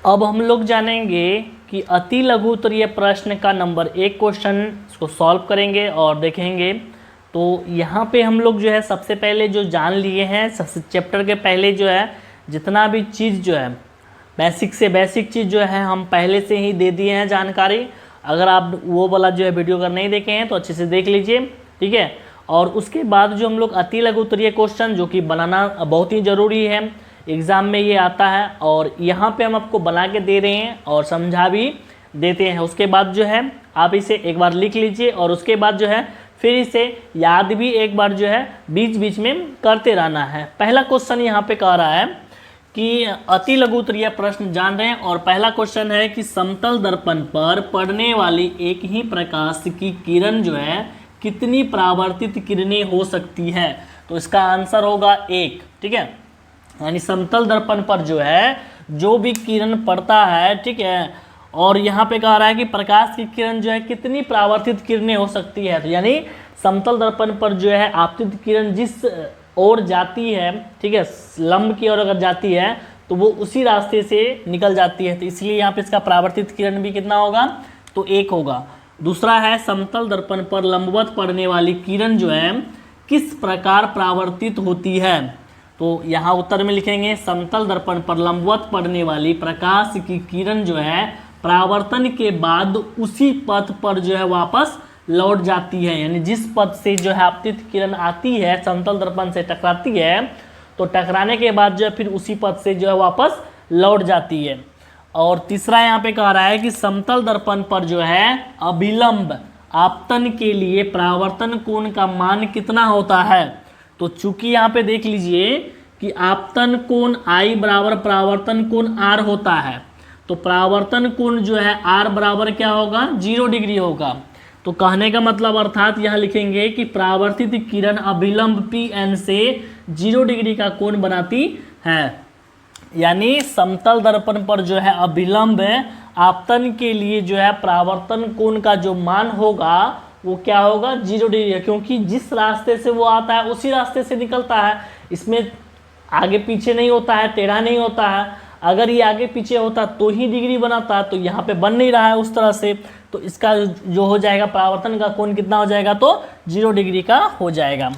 अब हम लोग जानेंगे कि अति लघु उत्तरीय प्रश्न का नंबर 1 क्वेश्चन इसको सॉल्व करेंगे और देखेंगे। तो यहाँ पे हम लोग जो है सबसे पहले जो जान लिए हैं, चैप्टर के पहले जो है जितना भी चीज़ जो है बेसिक से बेसिक चीज़ जो है हम पहले से ही दे दिए हैं जानकारी। अगर आप वो वाला जो है वीडियो अगर नहीं देखे हैं तो अच्छे से देख लीजिए, ठीक है। और उसके बाद जो हम लोग अति लघु उत्तरीय क्वेश्चन जो कि बनाना बहुत ही ज़रूरी है, एग्ज़ाम में ये आता है और यहाँ पे हम आपको बना के दे रहे हैं और समझा भी देते हैं। उसके बाद जो है आप इसे एक बार लिख लीजिए और उसके बाद जो है फिर इसे याद भी एक बार जो है बीच बीच में करते रहना है। पहला क्वेश्चन यहाँ पे कह रहा है कि अति लघु उत्तरीय प्रश्न जान रहे हैं और पहला क्वेश्चन है कि समतल दर्पण पर पड़ने वाली एक ही प्रकाश की किरण जो है कितनी परावर्तित किरणें हो सकती है। तो इसका आंसर होगा 1, ठीक है। यानी समतल दर्पण पर जो है जो भी किरण पड़ता है, ठीक है, और यहाँ पे कह रहा है कि प्रकाश की किरण जो है कितनी परावर्तित किरणें हो सकती है। तो यानी समतल दर्पण पर जो है आपतित किरण जिस ओर जाती है, ठीक है, लंब की ओर अगर जाती है तो वो उसी रास्ते से निकल जाती है। तो इसलिए यहाँ पे इसका परावर्तित किरण भी कितना होगा, तो 1 होगा। दूसरा है समतल दर्पण पर लंबवत पड़ने वाली किरण जो है किस प्रकार परावर्तित होती है। तो यहाँ उत्तर में लिखेंगे समतल दर्पण पर लंबवत पड़ने वाली प्रकाश की किरण जो है परावर्तन के बाद उसी पथ पर जो है वापस लौट जाती है। यानी जिस पथ से जो है आपतित किरण आती है समतल दर्पण से टकराती है तो टकराने के बाद जो है फिर उसी पथ से जो है वापस लौट जाती है। और तीसरा यहाँ पे कह रहा है कि समतल दर्पण पर जो है अभिलंब आपतन के लिए परावर्तन कोण का मान कितना होता है। तो चूंकि यहाँ पे देख लीजिए कि आपतन कोण I बराबर परावर्तन कोण R होता है, तो परावर्तन कोण जो है R बराबर क्या होगा, 0 डिग्री होगा। तो कहने का मतलब अर्थात यहाँ लिखेंगे कि परावर्तित किरण अभिलंब Pn से 0 डिग्री का कोण बनाती है। यानी समतल दर्पण पर जो है अभिलंब आपतन के लिए जो है परावर्तन कोण का जो मान होगा वो क्या होगा, 0 डिग्री है, क्योंकि जिस रास्ते से वो आता है उसी रास्ते से निकलता है। इसमें आगे पीछे नहीं होता है, टेढ़ा नहीं होता है। अगर ये आगे पीछे होता तो ही डिग्री बनाता, तो यहाँ पे बन नहीं रहा है उस तरह से, तो इसका जो हो जाएगा परावर्तन का कोण कितना हो जाएगा, तो 0 डिग्री का हो जाएगा।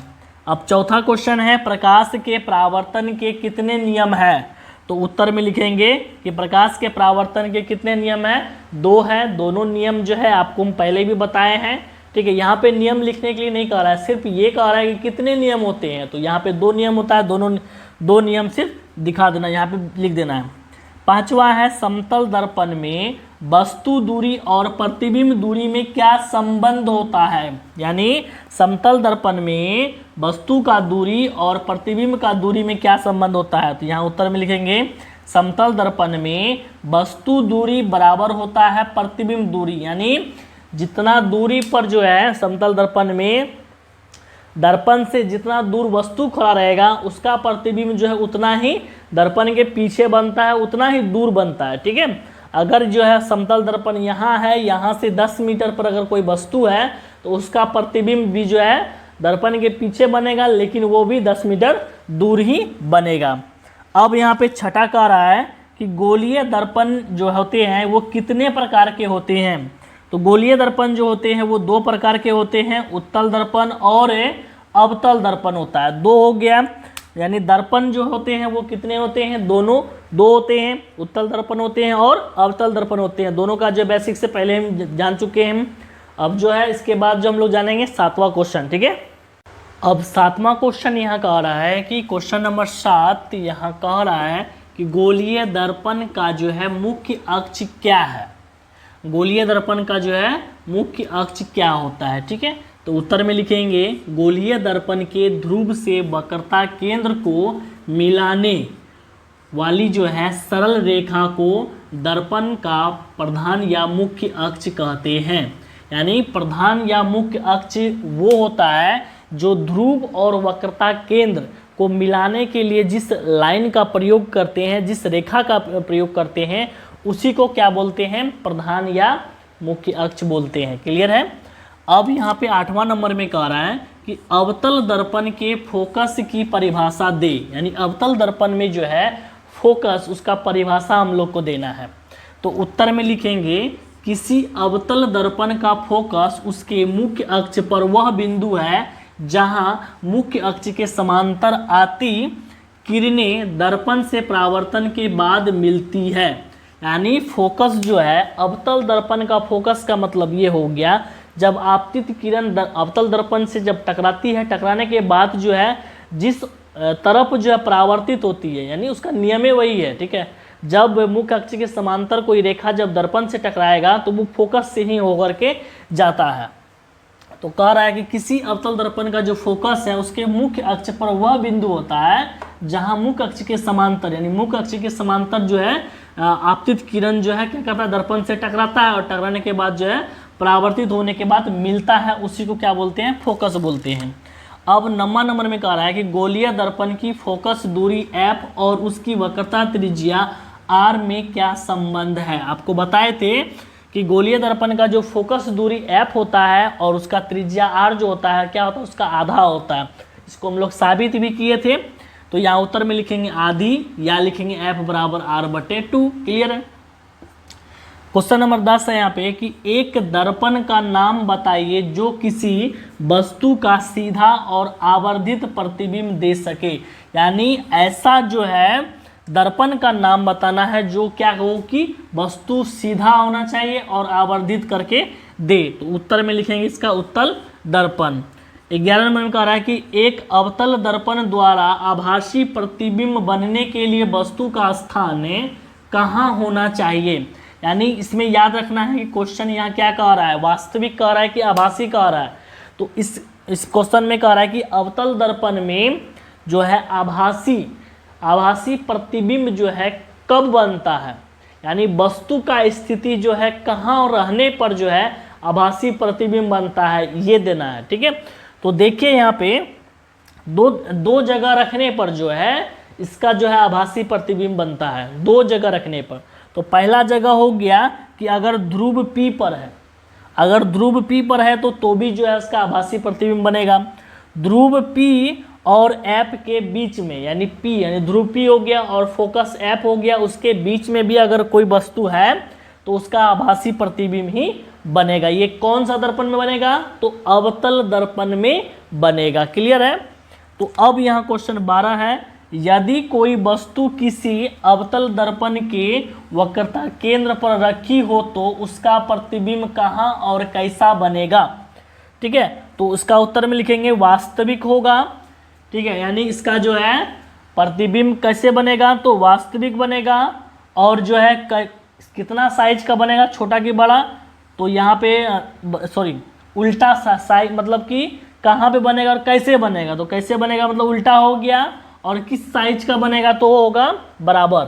अब चौथा क्वेश्चन है प्रकाश के परावर्तन के कितने नियम है। तो उत्तर में लिखेंगे कि प्रकाश के परावर्तन के कितने नियम है, 2 है। दोनों नियम जो है आपको हम पहले भी बताए हैं, ठीक है। यहाँ पे नियम लिखने के लिए नहीं कह रहा है, सिर्फ ये कह रहा है कि कितने नियम होते हैं। तो यहाँ पे 2 नियम होता है, दोनों 2 नियम सिर्फ दिखा देना, यहाँ पे लिख देना है। पांचवा है समतल दर्पण में वस्तु दूरी और प्रतिबिंब दूरी में क्या संबंध होता है। यानी समतल दर्पण में वस्तु का दूरी और प्रतिबिंब का दूरी में क्या संबंध होता है। तो यहाँ उत्तर में लिखेंगे समतल दर्पण में वस्तु दूरी बराबर होता है प्रतिबिंब दूरी। यानी जितना दूरी पर जो है समतल दर्पण में दर्पण से जितना दूर वस्तु खड़ा रहेगा उसका प्रतिबिंब जो है उतना ही दर्पण के पीछे बनता है, उतना ही दूर बनता है, ठीक है। अगर जो है समतल दर्पण यहाँ है, यहाँ से 10 मीटर पर अगर कोई वस्तु है तो उसका प्रतिबिंब भी जो है दर्पण के पीछे बनेगा, लेकिन वो भी 10 मीटर दूर ही बनेगा। अब यहाँ पे छठा कह रहा है कि गोलीय दर्पण जो होते हैं वो कितने प्रकार के होते हैं। तो गोलीय दर्पण जो होते हैं वो 2 प्रकार के होते हैं, उत्तल दर्पण और अवतल दर्पण होता है। 2 हो गया। यानी दर्पण जो होते हैं वो कितने होते हैं, दोनों 2 होते हैं, उत्तल दर्पण होते हैं और अवतल दर्पण होते हैं। दोनों का जो बेसिक से पहले हम जान चुके हैं। अब जो है इसके बाद जो हम लोग जानेंगे 7वां क्वेश्चन, ठीक है। अब 7वां क्वेश्चन यहाँ कह रहा है कि क्वेश्चन नंबर 7 यहाँ कह रहा है कि गोलीय दर्पण का जो है मुख्य अक्ष क्या है। गोलीय दर्पण का जो है मुख्य अक्ष क्या होता है, ठीक है। तो उत्तर में लिखेंगे गोलीय दर्पण के ध्रुव से वक्रता केंद्र को मिलाने वाली जो है सरल रेखा को दर्पण का प्रधान या मुख्य अक्ष कहते हैं। यानी प्रधान या मुख्य अक्ष वो होता है जो ध्रुव और वक्रता केंद्र को मिलाने के लिए जिस लाइन का प्रयोग करते हैं, जिस रेखा का प्रयोग करते हैं, उसी को क्या बोलते हैं, प्रधान या मुख्य अक्ष बोलते हैं। क्लियर है। अब यहाँ पे 8वां नंबर में कह रहा है कि अवतल दर्पण के फोकस की परिभाषा दे। यानी अवतल दर्पण में जो है फोकस, उसका परिभाषा हम लोग को देना है। तो उत्तर में लिखेंगे किसी अवतल दर्पण का फोकस उसके मुख्य अक्ष पर वह बिंदु है जहां मुख्य अक्ष के समांतर आती किरणें दर्पण से परावर्तन के बाद मिलती है। यानी फोकस जो है अवतल दर्पण का फोकस का मतलब ये हो गया जब आपतित किरण अवतल दर्पण से जब टकराती है, टकराने के बाद जो है जिस तरफ जो है परावर्तित होती है, यानी उसका नियम ही वही है, ठीक है। जब मुख्य अक्ष के समांतर कोई रेखा जब दर्पण से टकराएगा तो वो फोकस से ही होकर के जाता है। तो कह रहा है कि किसी अवतल दर्पण का जो फोकस है उसके मुख्य अक्ष पर वह बिंदु होता है जहां मुख्य अक्ष के समांतर, यानी मुख्य अक्ष के समांतर जो है आपतित किरण जो है क्या करता है, दर्पण से टकराता है और टकराने के बाद जो है परावर्तित होने के बाद मिलता है, उसी को क्या बोलते हैं, फोकस बोलते हैं। अब नंबर में कह रहा है कि गोलीय दर्पण की फोकस दूरी f और उसकी वक्रता त्रिज्या r में क्या संबंध है। आपको बताए थे कि गोलीय दर्पण का जो फोकस दूरी f होता है और उसका त्रिज्या r जो होता है क्या होता है, उसका आधा होता है। इसको हम लोग साबित भी किए थे। तो यहाँ उत्तर में लिखेंगे आधी या लिखेंगे f बराबर r/2। क्लियर है। क्वेश्चन नंबर 10 है यहाँ पे कि एक दर्पण का नाम बताइए जो किसी वस्तु का सीधा और आवर्धित प्रतिबिंब दे सके। यानी ऐसा जो है दर्पण का नाम बताना है जो क्या हो कि वस्तु सीधा होना चाहिए और आवर्धित करके दे। तो उत्तर में लिखेंगे इसका उत्तल दर्पण। 11 नंबर में कह रहा है कि एक अवतल दर्पण द्वारा आभासी प्रतिबिंब बनने के लिए वस्तु का स्थान कहाँ होना चाहिए। यानी इसमें याद रखना है कि क्वेश्चन यहाँ क्या कह रहा है, वास्तविक कह रहा है कि आभासी कह रहा है। तो इस क्वेश्चन में कह रहा है कि अवतल दर्पण में जो है आभासी प्रतिबिंब जो है कब बनता है, यानी वस्तु का स्थिति जो है कहाँ रहने पर जो है आभासी प्रतिबिंब बनता है, ये देना है। ठीक है। तो देखिए यहाँ पे दो जगह रखने पर जो है इसका जो है आभासी प्रतिबिंब बनता है, दो जगह रखने पर। तो पहला जगह हो गया कि अगर ध्रुव P पर है, अगर ध्रुव P पर है तो भी जो है उसका आभासी प्रतिबिंब बनेगा। ध्रुव P और F के बीच में, यानी P यानी ध्रुव P हो गया और फोकस F हो गया, उसके बीच में भी अगर कोई वस्तु है तो उसका आभासी प्रतिबिंब ही बनेगा। ये कौन सा दर्पण में बनेगा, तो अवतल दर्पण में बनेगा। क्लियर है। तो अब यहाँ क्वेश्चन 12 है, यदि कोई वस्तु किसी अवतल दर्पण के वक्रता केंद्र पर रखी हो तो उसका प्रतिबिंब कहाँ और कैसा बनेगा। ठीक है। तो इसका उत्तर में लिखेंगे वास्तविक होगा। ठीक है। यानी इसका जो है प्रतिबिंब कैसे बनेगा, तो वास्तविक बनेगा। और जो है कितना साइज का बनेगा, छोटा कि बड़ा, तो यहाँ पे उल्टा साइज, मतलब कि कहाँ पे बनेगा और कैसे बनेगा। तो कैसे बनेगा मतलब उल्टा हो गया, और किस साइज का बनेगा तो वो होगा बराबर।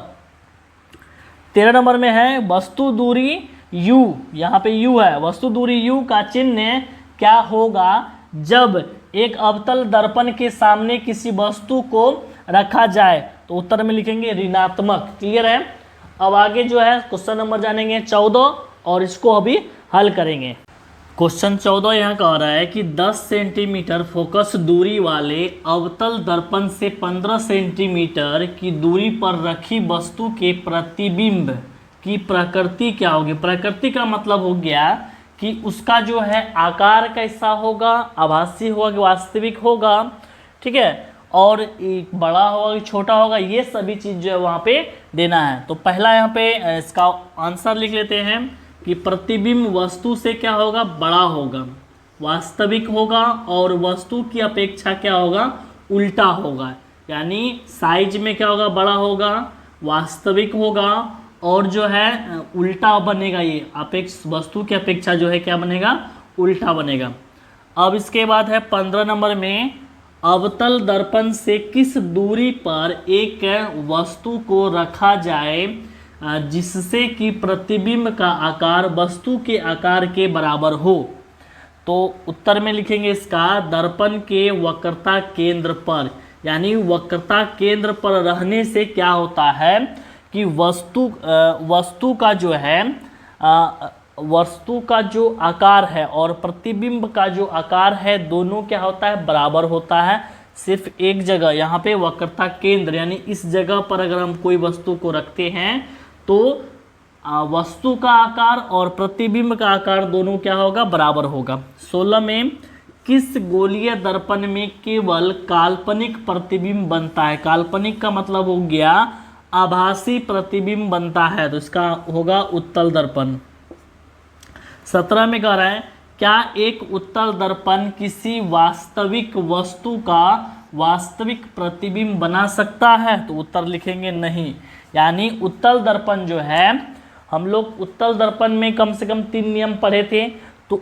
13 नंबर में है वस्तु दूरी u, यहाँ पे u है, वस्तु दूरी u का चिन्ह क्या होगा जब एक अवतल दर्पण के सामने किसी वस्तु को रखा जाए। तो उत्तर में लिखेंगे ऋणात्मक। क्लियर है। अब आगे जो है क्वेश्चन नंबर जानेंगे 14 और इसको अभी हल करेंगे। क्वेश्चन 14 यहाँ कह रहा है कि 10 सेंटीमीटर फोकस दूरी वाले अवतल दर्पण से 15 सेंटीमीटर की दूरी पर रखी वस्तु के प्रतिबिंब की प्रकृति क्या होगी। प्रकृति का मतलब हो गया कि उसका जो है आकार कैसा होगा, आभासी होगा कि वास्तविक होगा। ठीक है। और बड़ा होगा कि छोटा होगा, ये सभी चीज़ जो है वहाँ पे देना है। तो पहला यहाँ पे इसका आंसर लिख लेते हैं कि प्रतिबिंब वस्तु से क्या होगा, बड़ा होगा, वास्तविक होगा, और वस्तु की अपेक्षा क्या होगा, उल्टा होगा। यानी साइज में क्या होगा, बड़ा होगा, वास्तविक होगा, और जो है उल्टा बनेगा। ये वस्तु की अपेक्षा जो है क्या बनेगा, उल्टा बनेगा। अब इसके बाद है 15 नंबर में, अवतल दर्पण से किस दूरी पर एक वस्तु को रखा जाए जिससे कि प्रतिबिंब का आकार वस्तु के आकार के बराबर हो। तो उत्तर में लिखेंगे इसका दर्पण के वक्रता केंद्र पर। यानी वक्रता केंद्र पर रहने से क्या होता है कि वस्तु का जो है वस्तु का जो आकार है और प्रतिबिंब का जो आकार है दोनों क्या होता है, बराबर होता है। सिर्फ एक जगह, यहाँ पे वक्रता केंद्र यानी इस जगह पर अगर हम कोई वस्तु को रखते हैं तो वस्तु का आकार और प्रतिबिंब का आकार दोनों क्या होगा, बराबर होगा। 16 में किस गोलीय दर्पण में केवल काल्पनिक प्रतिबिंब बनता है? काल्पनिक का मतलब हो गया आभासी प्रतिबिंब बनता है, तो इसका होगा उत्तल दर्पण। 17 में कह रहा है क्या एक उत्तल दर्पण किसी वास्तविक वस्तु का वास्तविक प्रतिबिंब बना सकता है? तो उत्तर लिखेंगे नहीं। यानी उत्तल दर्पण जो है, हम लोग उत्तल दर्पण में कम से कम 3 नियम पढ़े थे, तो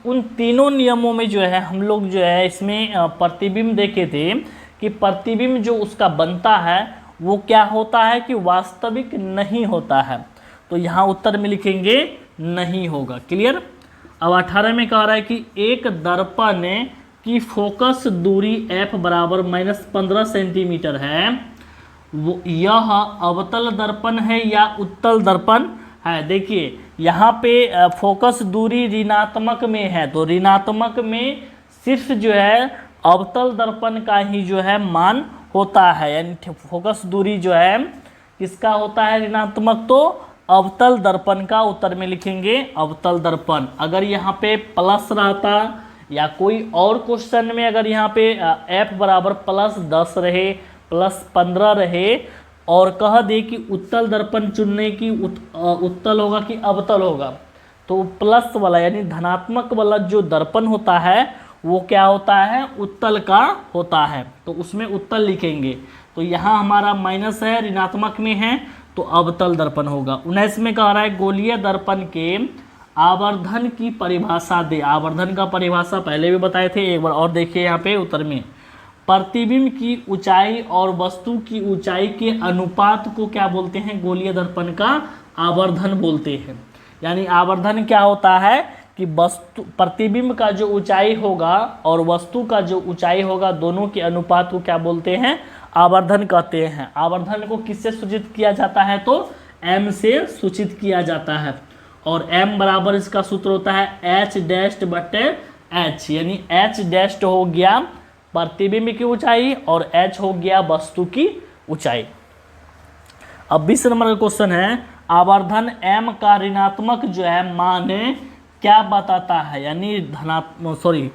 उन तीनों नियमों में जो है हम लोग जो है इसमें प्रतिबिंब देखे थे कि प्रतिबिंब जो उसका बनता है वो क्या होता है कि वास्तविक नहीं होता है, तो यहाँ उत्तर में लिखेंगे नहीं होगा। क्लियर। अब 18 में कह रहा है कि एक दर्पण की फोकस दूरी f बराबर -15 सेंटीमीटर है, वो यह अवतल दर्पण है या उत्तल दर्पण है? देखिए यहाँ पे फोकस दूरी ऋणात्मक में है, तो ऋणात्मक में सिर्फ जो है अवतल दर्पण का ही जो है मान होता है, यानी फोकस दूरी जो है किसका होता है ऋणात्मक, तो अवतल दर्पण का। उत्तर में लिखेंगे अवतल दर्पण। अगर यहाँ पे प्लस रहता या कोई और क्वेश्चन में अगर यहाँ पे f बराबर +10 रहे, +15 रहे और कह दे कि उत्तल दर्पण चुनने की उत्तल होगा कि अवतल होगा, तो प्लस वाला यानी धनात्मक वाला जो दर्पण होता है वो क्या होता है, उत्तल का होता है, तो उसमें उत्तल लिखेंगे। तो यहाँ हमारा माइनस है, ऋणात्मक में है, तो अवतल दर्पण होगा। 19 में कह रहा है गोलीय दर्पण के आवर्धन की परिभाषा दे। आवर्धन का परिभाषा पहले भी बताए थे, एक बार और देखिए यहाँ पे उत्तर में। प्रतिबिंब की ऊंचाई और वस्तु की ऊंचाई के अनुपात को क्या बोलते हैं, गोलीय दर्पण का आवर्धन बोलते हैं। यानी आवर्धन क्या होता है कि वस्तु प्रतिबिंब का जो ऊंचाई होगा और वस्तु का जो ऊंचाई होगा दोनों के अनुपात को क्या बोलते हैं, आवर्धन कहते हैं। आवर्धन को किससे सूचित किया जाता है, तो m से सूचित किया जाता है, और m बराबर इसका सूत्र होता है h डैश बटे h, यानी h डैश हो गया प्रतिबिंब की ऊंचाई और h हो गया वस्तु की ऊंचाई। अब 20 नंबर का क्वेश्चन है आवर्धन m का ऋणात्मक जो है मान क्या बताता है, यानी धनात्मक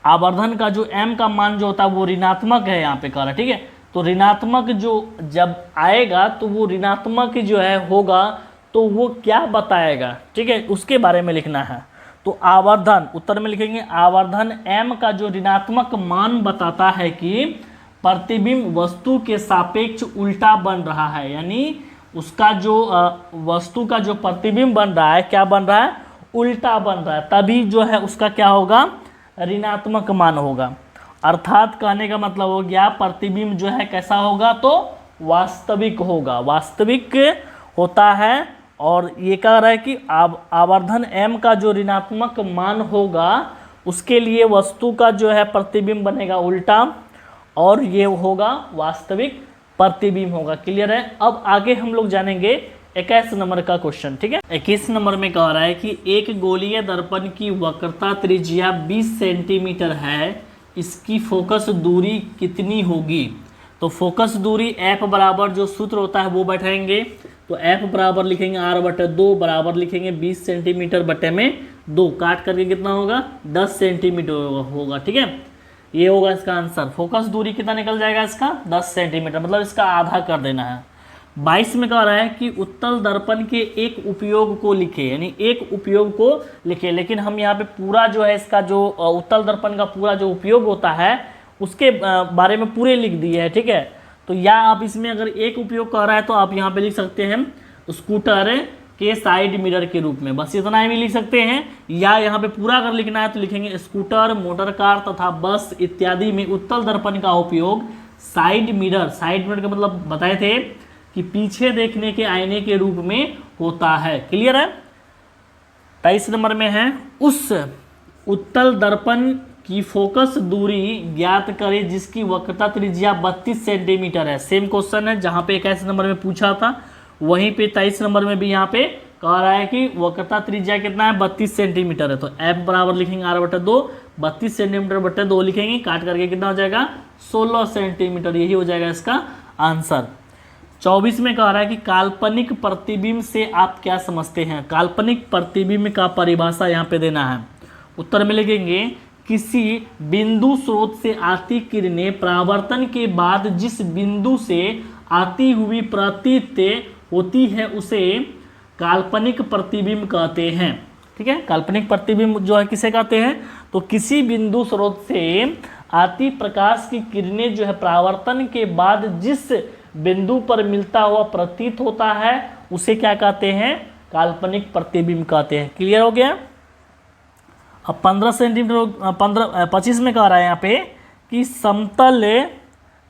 आवर्धन का जो m का मान जो होता है वो ऋणात्मक है, यहाँ पे कह रहा है। ठीक है, तो ऋणात्मक जो जब आएगा तो वो ऋणात्मक जो है होगा तो वो क्या बताएगा, ठीक है, उसके बारे में लिखना है। तो आवर्धन उत्तर में लिखेंगे आवर्धन m का जो ऋणात्मक मान बताता है कि प्रतिबिंब वस्तु के सापेक्ष उल्टा बन रहा है, यानी उसका जो वस्तु का जो प्रतिबिंब बन रहा है क्या बन रहा है, उल्टा बन रहा है, तभी जो है उसका क्या होगा, ऋणात्मक मान होगा। अर्थात कहने का मतलब हो गया प्रतिबिंब जो है कैसा होगा, तो वास्तविक होगा, वास्तविक होता है। और ये कह रहा है कि आवर्धन m का जो ऋणात्मक मान होगा उसके लिए वस्तु का जो है प्रतिबिंब बनेगा उल्टा और ये होगा वास्तविक प्रतिबिंब होगा। क्लियर है। अब आगे हम लोग जानेंगे 21 नंबर का क्वेश्चन। ठीक है, 21 नंबर में कह रहा है कि एक गोलीय दर्पण की वक्रता त्रिज्या 20 सेंटीमीटर है, इसकी फोकस दूरी कितनी होगी। तो फोकस दूरी f बराबर जो सूत्र होता है वो बैठाएंगे, तो f बराबर लिखेंगे r/2 बराबर लिखेंगे 20 सेंटीमीटर बटे में 2, काट करके कितना होगा 10 सेंटीमीटर होगा। ठीक है, ये होगा इसका आंसर। फोकस दूरी कितना निकल जाएगा इसका 10 सेंटीमीटर, मतलब इसका आधा कर देना है। 22 में कह रहा है कि उत्तल दर्पण के एक उपयोग को लिखे, यानी एक उपयोग को लिखे, लेकिन हम यहाँ पे पूरा जो है इसका जो उत्तल दर्पण का पूरा जो उपयोग होता है उसके बारे में पूरे लिख दिए है। ठीक है, तो या आप इसमें अगर एक उपयोग कर रहा है तो आप यहाँ पे लिख सकते हैं स्कूटर के साइड मिरर के रूप में, बस इतना ही भी लिख सकते हैं। या यहाँ पे पूरा अगर लिखना है तो लिखेंगे स्कूटर, मोटर कार तथा बस इत्यादि में उत्तल दर्पण का उपयोग साइड मिरर का मतलब बताए थे कि पीछे देखने के आईने के रूप में होता है। क्लियर है। 23 नंबर में है उस उत्तल दर्पण की फोकस दूरी ज्ञात करें जिसकी वक्रता त्रिज्या 32 सेंटीमीटर है। सेम क्वेश्चन है, जहाँ पे 21 नंबर में पूछा था वहीं पे 23 नंबर में भी यहाँ पे कह रहा है कि वक्रता त्रिज्या कितना है 32 सेंटीमीटर है। तो f बराबर लिखेंगे r/2, 32 सेंटीमीटर बटे 2 लिखेंगे, काट करके कितना हो जाएगा 16 सेंटीमीटर, यही हो जाएगा इसका आंसर। 24 में कह रहा है कि काल्पनिक प्रतिबिंब से आप क्या समझते हैं। काल्पनिक प्रतिबिंब का परिभाषा यहाँ पे देना है। उत्तर में लिखेंगे किसी बिंदु स्रोत से आती किरणें परावर्तन के बाद जिस बिंदु से आती हुई प्रतीत होती है उसे काल्पनिक प्रतिबिंब कहते हैं। ठीक है, काल्पनिक प्रतिबिंब जो है किसे कहते हैं, तो किसी बिंदु स्रोत से आती प्रकाश की किरणें जो है परावर्तन के बाद जिस बिंदु पर मिलता हुआ प्रतीत होता है उसे क्या कहते हैं, काल्पनिक प्रतिबिंब कहते हैं। क्लियर हो गया। अब 15 सेंटीमीटर 25 में कह रहा है यहाँ पे कि समतल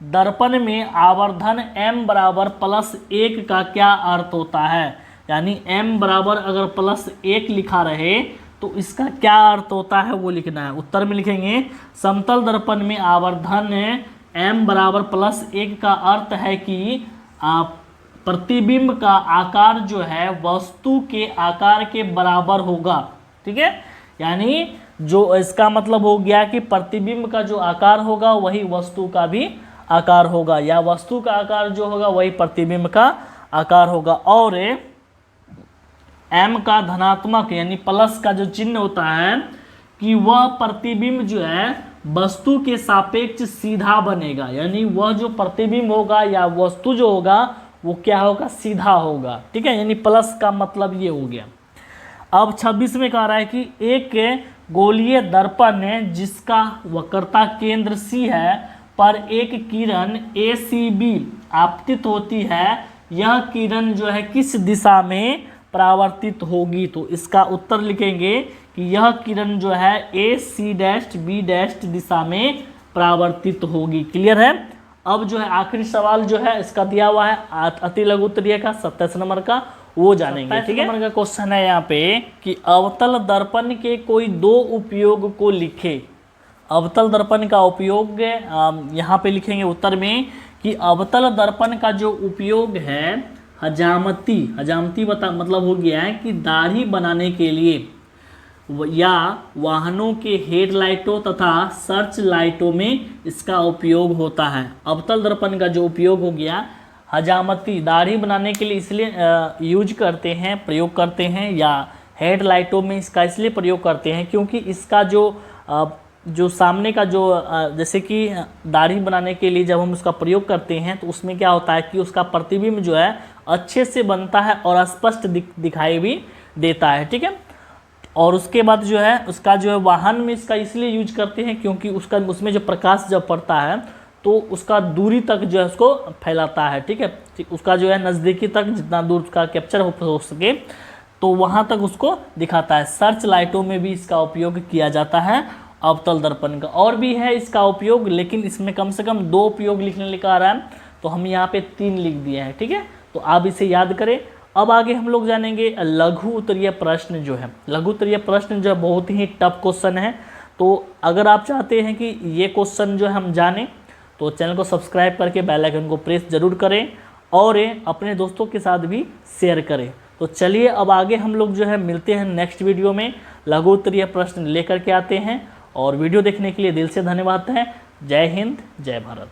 दर्पण में आवर्धन m बराबर +1 का क्या अर्थ होता है। यानी m बराबर अगर +1 लिखा रहे तो इसका क्या अर्थ होता है वो लिखना है। उत्तर में लिखेंगे समतल दर्पण में आवर्धन m बराबर +1 का अर्थ है कि प्रतिबिंब का आकार जो है वस्तु के आकार के बराबर होगा। ठीक है, यानी जो इसका मतलब हो गया कि प्रतिबिंब का जो आकार होगा वही वस्तु का भी आकार होगा, या वस्तु का आकार जो होगा वही प्रतिबिंब का आकार होगा। और m का धनात्मक यानी प्लस का जो चिन्ह होता है कि वह प्रतिबिंब जो है वस्तु के सापेक्ष सीधा बनेगा, यानी वह जो प्रतिबिंब होगा या वस्तु जो होगा वो क्या होगा, सीधा होगा। ठीक है, यानी प्लस का मतलब ये हो गया। अब 26 में कह रहा है कि एक गोलीय दर्पण है जिसका वक्रता केंद्र C है पर एक किरण ACB आपतित होती है, यह किरण जो है किस दिशा में परावर्तित होगी। तो इसका उत्तर लिखेंगे कि यह किरण जो है AC'B' दिशा में परावर्तित होगी। क्लियर है। अब जो है आखिरी सवाल जो है इसका दिया हुआ है अति लघु उत्तरीय का 27 नंबर का, वो जानेंगे। ठीक है, नंबर का क्वेश्चन है यहाँ पे कि अवतल दर्पण के कोई 2 उपयोग को लिखे। अवतल दर्पण का उपयोग यहाँ पे लिखेंगे उत्तर में कि अवतल दर्पण का जो उपयोग है हजामती मतलब हो गया है कि दाढ़ी बनाने के लिए या वाहनों के हेडलाइटों तथा सर्च लाइटों में इसका उपयोग होता है। अवतल दर्पण का जो उपयोग हो गया हजामती दाढ़ी बनाने के लिए इसलिए यूज करते हैं, प्रयोग करते हैं, या हेडलाइटों में इसका इसलिए प्रयोग करते हैं क्योंकि इसका जो सामने का जो जैसे कि दाढ़ी बनाने के लिए जब हम उसका प्रयोग करते हैं तो उसमें क्या होता है कि उसका प्रतिबिंब जो है अच्छे से बनता है और स्पष्ट दिखाई भी देता है। ठीक है, और उसके बाद जो है उसका जो है वाहन में इसका इसलिए यूज करते हैं क्योंकि उसमें जो प्रकाश जब पड़ता है तो उसका दूरी तक जो है उसको फैलाता है। ठीक है, उसका जो है नज़दीकी तक जितना दूर उसका कैप्चर हो सके तो वहाँ तक उसको दिखाता है। सर्च लाइटों में भी इसका उपयोग किया जाता है अवतल दर्पण का। और भी है इसका उपयोग, लेकिन इसमें कम से कम 2 उपयोग लिखने लिखा आ रहा है तो हम यहाँ पे 3 लिख दिए हैं। ठीक है, तो आप इसे याद करें। अब आगे हम लोग जानेंगे लघु उत्तरीय प्रश्न जो है। लघु उत्तरीय प्रश्न जो है बहुत ही टफ क्वेश्चन है, तो अगर आप चाहते हैं कि ये क्वेश्चन जो है हम जानें तो चैनल को सब्सक्राइब करके बेल आइकन को प्रेस जरूर करें और अपने दोस्तों के साथ भी शेयर करें। तो चलिए अब आगे हम लोग जो है मिलते हैं नेक्स्ट वीडियो में, लघु उत्तरीय प्रश्न लेकर के आते हैं। और वीडियो देखने के लिए दिल से धन्यवाद है। जय हिंद, जय भारत।